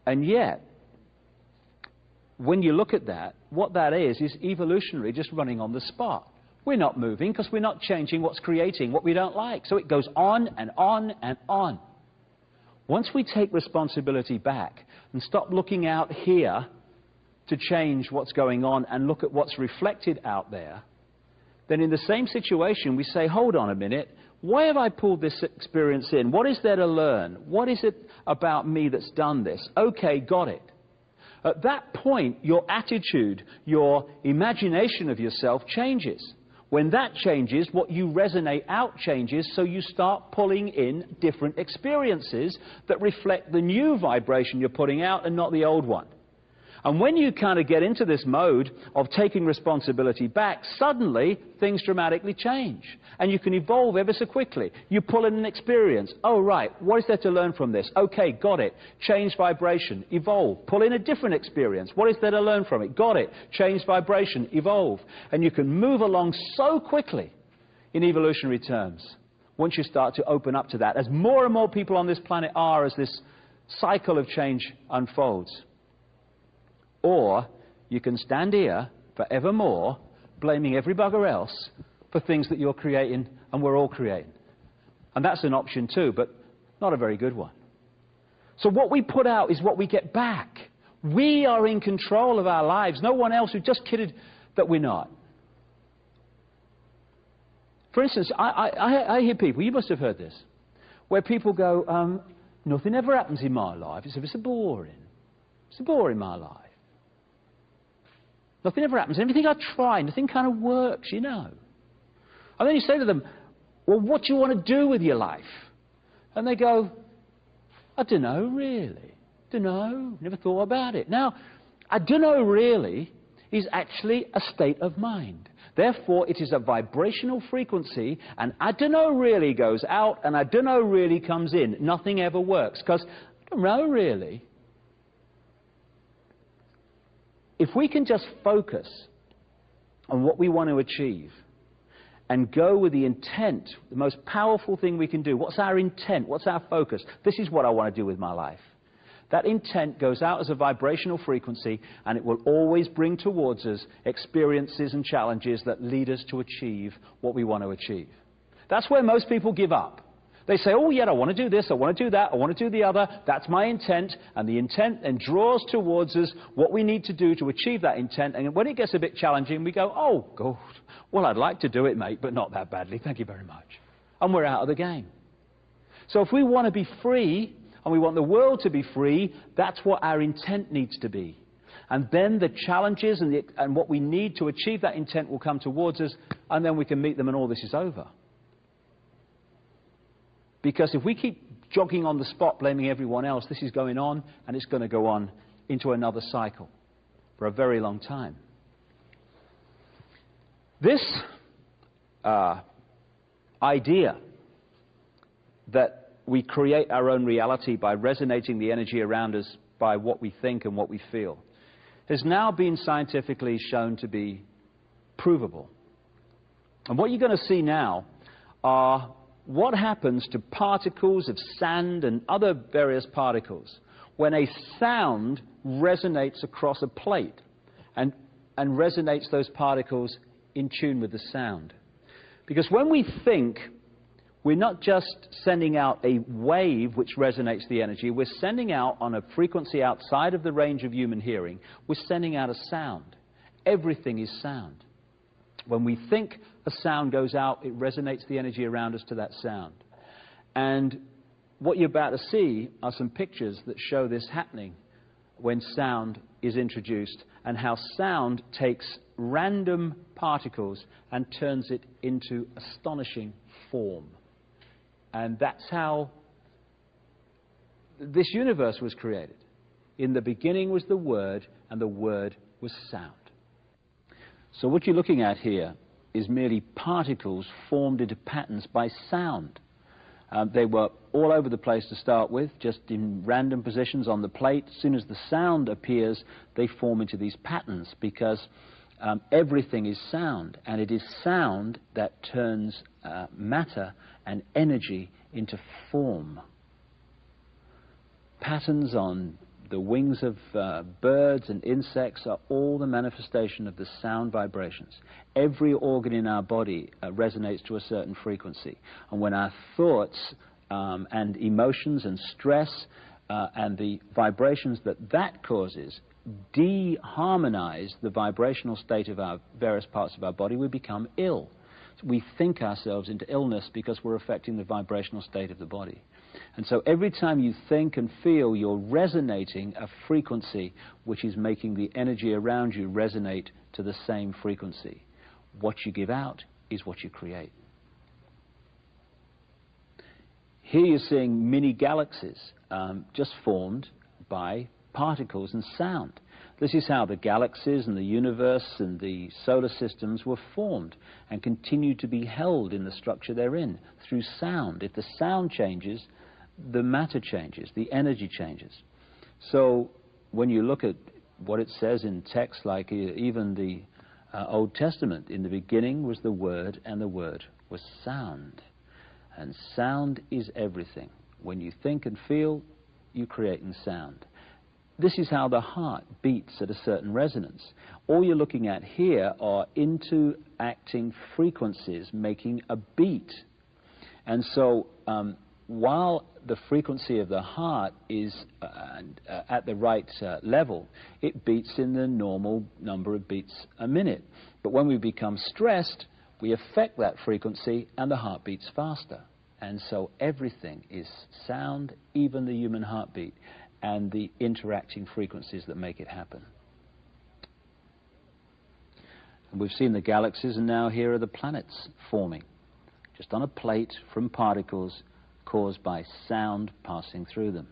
And yet, when you look at that, what that is evolutionary, just running on the spot. We're not moving because we're not changing what's creating what we don't like. So it goes on and on and on. Once we take responsibility back and stop looking out here to change what's going on and look at what's reflected out there, then in the same situation we say, hold on a minute, why have I pulled this experience in? What is there to learn? What is it about me that's done this? Okay, got it. At that point, your attitude, your imagination of yourself changes. When that changes, what you resonate out changes, so you start pulling in different experiences that reflect the new vibration you're putting out and not the old one. And when you kind of get into this mode of taking responsibility back, suddenly things dramatically change. And you can evolve ever so quickly. You pull in an experience. Oh, right, what is there to learn from this? Okay, got it. Change vibration, evolve. Pull in a different experience. What is there to learn from it? Got it. Change vibration, evolve. And you can move along so quickly in evolutionary terms once you start to open up to that. As more and more people on this planet are, as this cycle of change unfolds. Or you can stand here forevermore blaming every bugger else for things that you're creating and we're all creating. And that's an option too, but not a very good one. So what we put out is what we get back. We are in control of our lives. No one else. We've just kidded that we're not. For instance, I hear people, you must have heard this, where people go, nothing ever happens in my life. It's so boring. It's so boring, my life. Nothing ever happens. Everything I try, nothing kind of works, you know. And then you say to them, well, what do you want to do with your life? And they go, I don't know, really. Don't know. Never thought about it. Now, I don't know, really, is actually a state of mind. Therefore, it is a vibrational frequency, and I don't know really goes out, and I don't know really comes in. Nothing ever works, because I don't know, really. If we can just focus on what we want to achieve and go with the intent, the most powerful thing we can do, what's our intent, what's our focus? This is what I want to do with my life. That intent goes out as a vibrational frequency, and it will always bring towards us experiences and challenges that lead us to achieve what we want to achieve. That's where most people give up. They say, oh, yeah, I want to do this, I want to do that, I want to do the other. That's my intent. And the intent then draws towards us what we need to do to achieve that intent. And when it gets a bit challenging, we go, oh, God, well, I'd like to do it, mate, but not that badly. Thank you very much. And we're out of the game. So if we want to be free, and we want the world to be free, that's what our intent needs to be. And then the challenges and what we need to achieve that intent will come towards us, and then we can meet them and all this is over. Because if we keep jogging on the spot, blaming everyone else, this is going on, and it's going to go on into another cycle for a very long time. This idea that we create our own reality by resonating the energy around us by what we think and what we feel has now been scientifically shown to be provable. And what you're going to see now are what happens to particles of sand and other various particles when a sound resonates across a plate and resonates those particles in tune with the sound. Because when we think, we're not just sending out a wave which resonates the energy, we're sending out on a frequency outside of the range of human hearing, we're sending out a sound. Everything is sound. When we think a sound goes out, it resonates the energy around us to that sound. And what you're about to see are some pictures that show this happening when sound is introduced, and how sound takes random particles and turns it into astonishing form. And that's how this universe was created. In the beginning was the Word, and the Word was sound. So what you're looking at here is merely particles formed into patterns by sound. They were all over the place to start with, just in random positions on the plate. As soon as the sound appears, they form into these patterns, because everything is sound, and it is sound that turns matter and energy into form. Patterns on the wings of birds and insects are all the manifestation of the sound vibrations. Every organ in our body resonates to a certain frequency. And when our thoughts and emotions and stress and the vibrations that causes de-harmonize the vibrational state of our various parts of our body, we become ill. So we think ourselves into illness because we're affecting the vibrational state of the body. And so every time you think and feel, you're resonating a frequency which is making the energy around you resonate to the same frequency. What you give out is what you create. Here you're seeing mini galaxies just formed by particles and sound. This is how the galaxies and the universe and the solar systems were formed and continue to be held in the structure they're in through sound. If the sound changes, the matter changes, the energy changes. So when you look at what it says in texts like even the Old Testament, in the beginning was the Word, and the Word was sound. And sound is everything. When you think and feel, you create in sound. This is how the heart beats at a certain resonance. All you're looking at here are interacting frequencies making a beat. And so while the frequency of the heart is at the right level, it beats in the normal number of beats a minute. But when we become stressed, we affect that frequency and the heart beats faster. And so everything is sound, even the human heartbeat, and the interacting frequencies that make it happen. And we've seen the galaxies, and now here are the planets forming, just on a plate from particles caused by sound passing through them.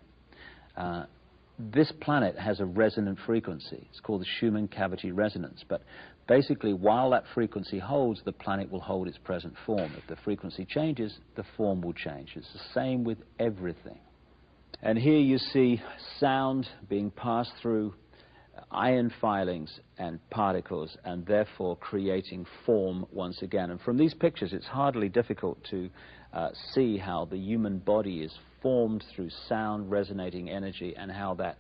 This planet has a resonant frequency. It's called the Schumann cavity resonance. But basically, while that frequency holds, the planet will hold its present form. If the frequency changes, the form will change. It's the same with everything. And here you see sound being passed through ion filings and particles, and therefore creating form once again. And from these pictures, it's hardly difficult to see how the human body is formed through sound resonating energy, and how that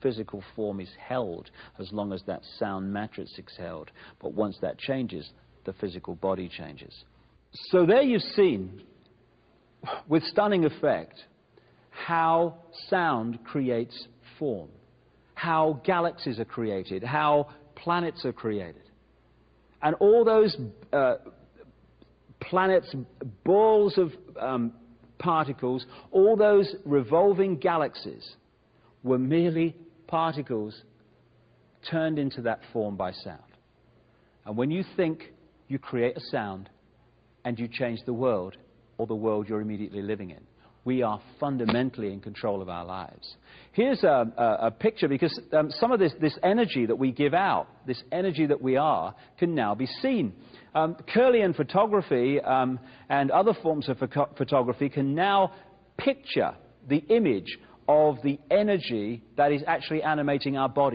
physical form is held as long as that sound matrix is held. But once that changes, the physical body changes. So there you've seen, with stunning effect, how sound creates form, how galaxies are created, how planets are created. And all those planets, balls of particles, all those revolving galaxies were merely particles turned into that form by sound. And when you think, you create a sound and you change the world, or the world you're immediately living in. We are fundamentally in control of our lives. Here's a picture, because some of this energy that we give out, this energy that we are, can now be seen. Kirlian photography and other forms of photography can now picture the image of the energy that is actually animating our body.